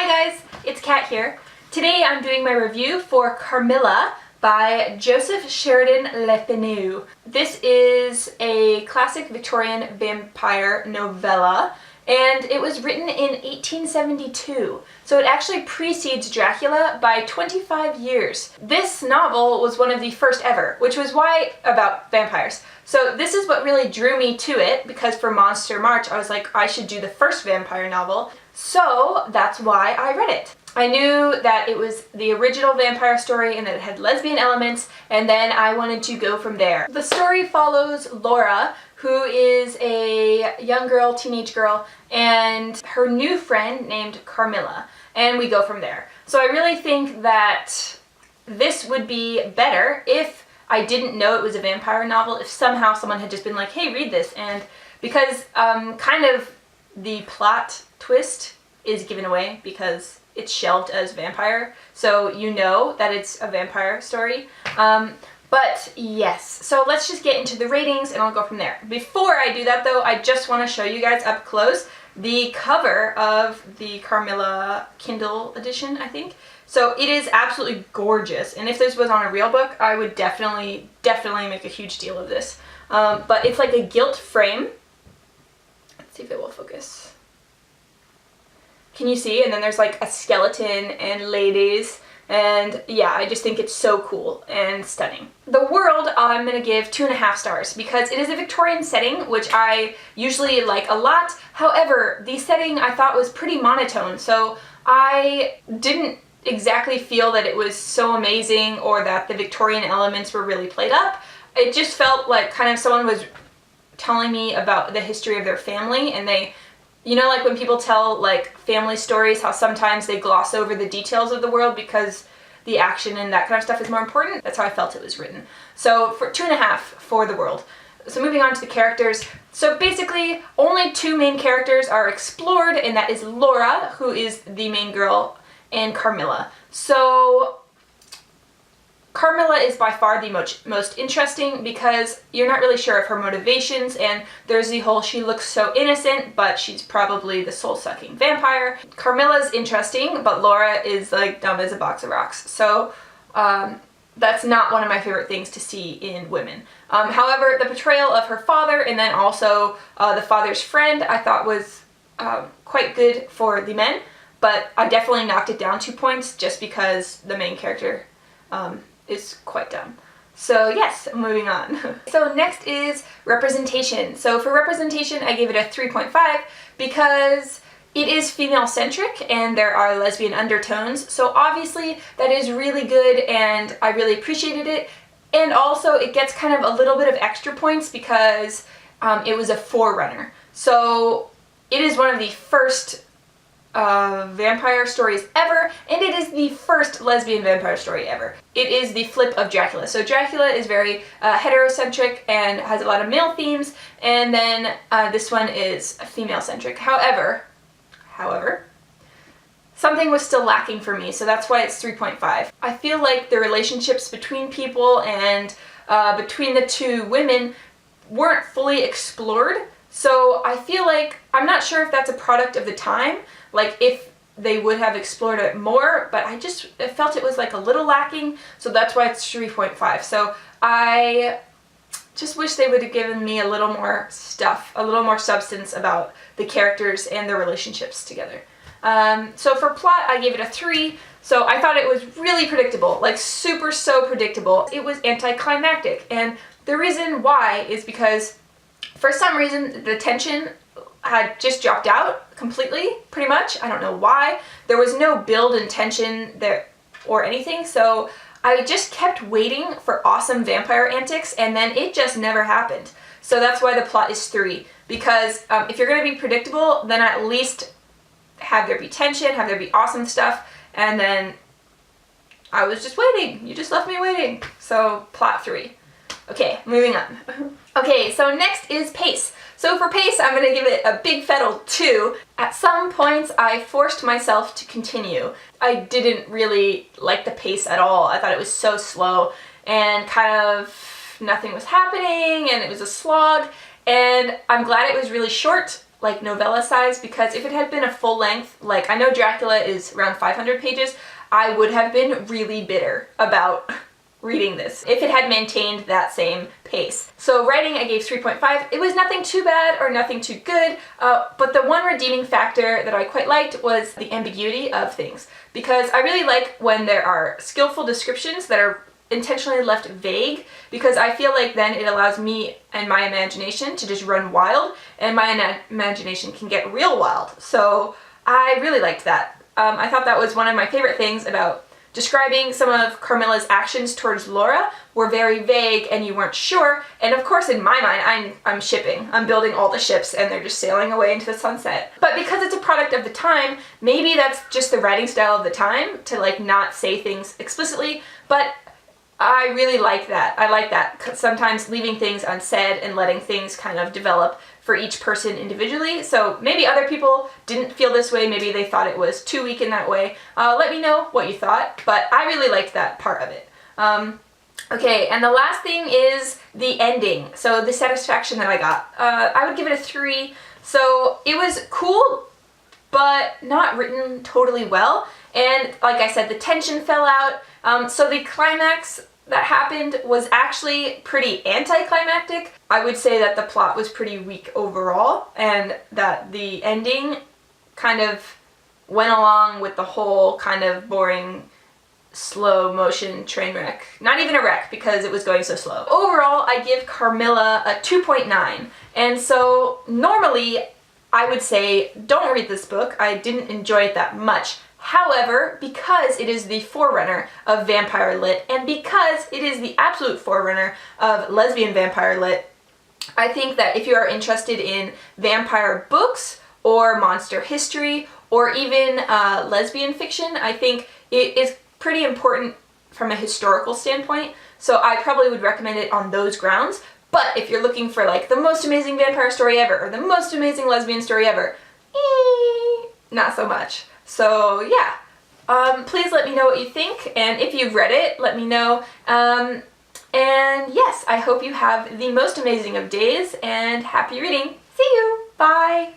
Hi guys, it's Kat here. Today I'm doing my review for Carmilla by Joseph Sheridan Le Fanu. This is a classic Victorian vampire novella, and it was written in 1872, so it actually precedes Dracula by 25 years. This novel was one of the first ever, which was why about vampires. So this is what really drew me to it, because for Monster March I was like, I should do the first vampire novel, so that's why I read it. I knew that it was the original vampire story and that it had lesbian elements, and then I wanted to go from there. The story follows Laura, who is a young girl, teenage girl, and her new friend named Carmilla, and we go from there. So I really think that this would be better if I didn't know it was a vampire novel, if somehow someone had just been like, hey, read this, and because kind of the plot twist is given away because it's shelved as vampire, so you know that it's a vampire story. But yes, so let's just get into the ratings and I'll go from there. Before I do that though, I just want to show you guys up close the cover of the Carmilla Kindle edition, I think. So it is absolutely gorgeous, and if this was on a real book, I would definitely make a huge deal of this. But it's like a gilt frame. Let's see if it will focus. Can you see? And then there's like a skeleton and ladies, and yeah, I just think it's so cool and stunning. The world, I'm gonna give 2.5 stars because it is a Victorian setting, which I usually like a lot. However, the setting I thought was pretty monotone, so I didn't exactly feel that it was so amazing or that the Victorian elements were really played up. It just felt like kind of someone was telling me about the history of their family, and they, you know, like when people tell like family stories, how sometimes they gloss over the details of the world because the action and that kind of stuff is more important. That's how I felt it was written. So for 2.5 for the world. So moving on to the characters. So basically only 2 main characters are explored, and that is Laura, who is the main girl, and Carmilla. So Carmilla is by far the most interesting because you're not really sure of her motivations, and there's the whole she looks so innocent but she's probably the soul-sucking vampire. Carmilla's interesting, but Laura is like dumb as a box of rocks. So that's not one of my favorite things to see in women. However, the portrayal of her father and then also the father's friend I thought was quite good for the men, but I definitely knocked it down 2 points just because the main character is quite dumb. So yes, moving on. So next is representation. So for representation, I gave it a 3.5 because it is female-centric and there are lesbian undertones. So obviously that is really good and I really appreciated it. And also it gets kind of a little bit of extra points because it was a forerunner. So it is one of the first vampire stories ever, and it is the first lesbian vampire story ever. It is the flip of Dracula. So Dracula is very heterocentric and has a lot of male themes, and then this one is female-centric. However, something was still lacking for me, so that's why it's 3.5. I feel like the relationships between people and between the 2 women weren't fully explored, so I feel like, I'm not sure if that's a product of the time, like if they would have explored it more, but I felt it was like a little lacking, so that's why it's 3.5. So I just wish they would have given me a little more stuff, a little more substance about the characters and their relationships together. So for plot, I gave it a 3. So I thought it was really predictable, like so predictable. It was anticlimactic, and the reason why is because for some reason the tension had just dropped out completely, pretty much. I don't know why. There was no build and tension there or anything, so I just kept waiting for awesome vampire antics, and then it just never happened. So that's why the plot is 3, because if you're going to be predictable, then at least have there be tension, have there be awesome stuff, and then I was just waiting. You just left me waiting. So plot 3. Okay, moving on. Okay, so next is pace. So for pace, I'm going to give it a big fat ol' 2. At some points, I forced myself to continue. I didn't really like the pace at all. I thought it was so slow and kind of nothing was happening and it was a slog, and I'm glad it was really short. like novella size, because if it had been a full length, like I know Dracula is around 500 pages, I would have been really bitter about reading this if it had maintained that same pace. So writing, I gave 3.5. It was nothing too bad or nothing too good, but the one redeeming factor that I quite liked was the ambiguity of things, because I really like when there are skillful descriptions that are intentionally left vague, because I feel like then it allows me and my imagination to just run wild, and my imagination can get real wild. So I really liked that. I thought that was one of my favorite things about describing some of Carmilla's actions towards Laura were very vague and you weren't sure. And of course in my mind I'm shipping. I'm building all the ships and they're just sailing away into the sunset. But because it's a product of the time, maybe that's just the writing style of the time to like not say things explicitly, but I really like that. I like that. Sometimes leaving things unsaid and letting things kind of develop for each person individually. So maybe other people didn't feel this way. Maybe they thought it was too weak in that way. Let me know what you thought, but I really liked that part of it. Okay, and the last thing is the ending. So the satisfaction that I got. I would give it a 3. So it was cool, but not written totally well. And like I said, the tension fell out. So the climax that happened was actually pretty anticlimactic. I would say that the plot was pretty weak overall, and that the ending kind of went along with the whole kind of boring slow motion train wreck. Not even a wreck, because it was going so slow. Overall, I give Carmilla a 2.9. And so normally I would say don't read this book. I didn't enjoy it that much. However, because it is the forerunner of vampire lit, and because it is the absolute forerunner of lesbian vampire lit, I think that if you are interested in vampire books or monster history or even lesbian fiction, I think it is pretty important from a historical standpoint. So I probably would recommend it on those grounds. But if you're looking for like the most amazing vampire story ever or the most amazing lesbian story ever, not so much. So yeah, please let me know what you think, and if you've read it, let me know. And yes, I hope you have the most amazing of days, and happy reading. See you! Bye!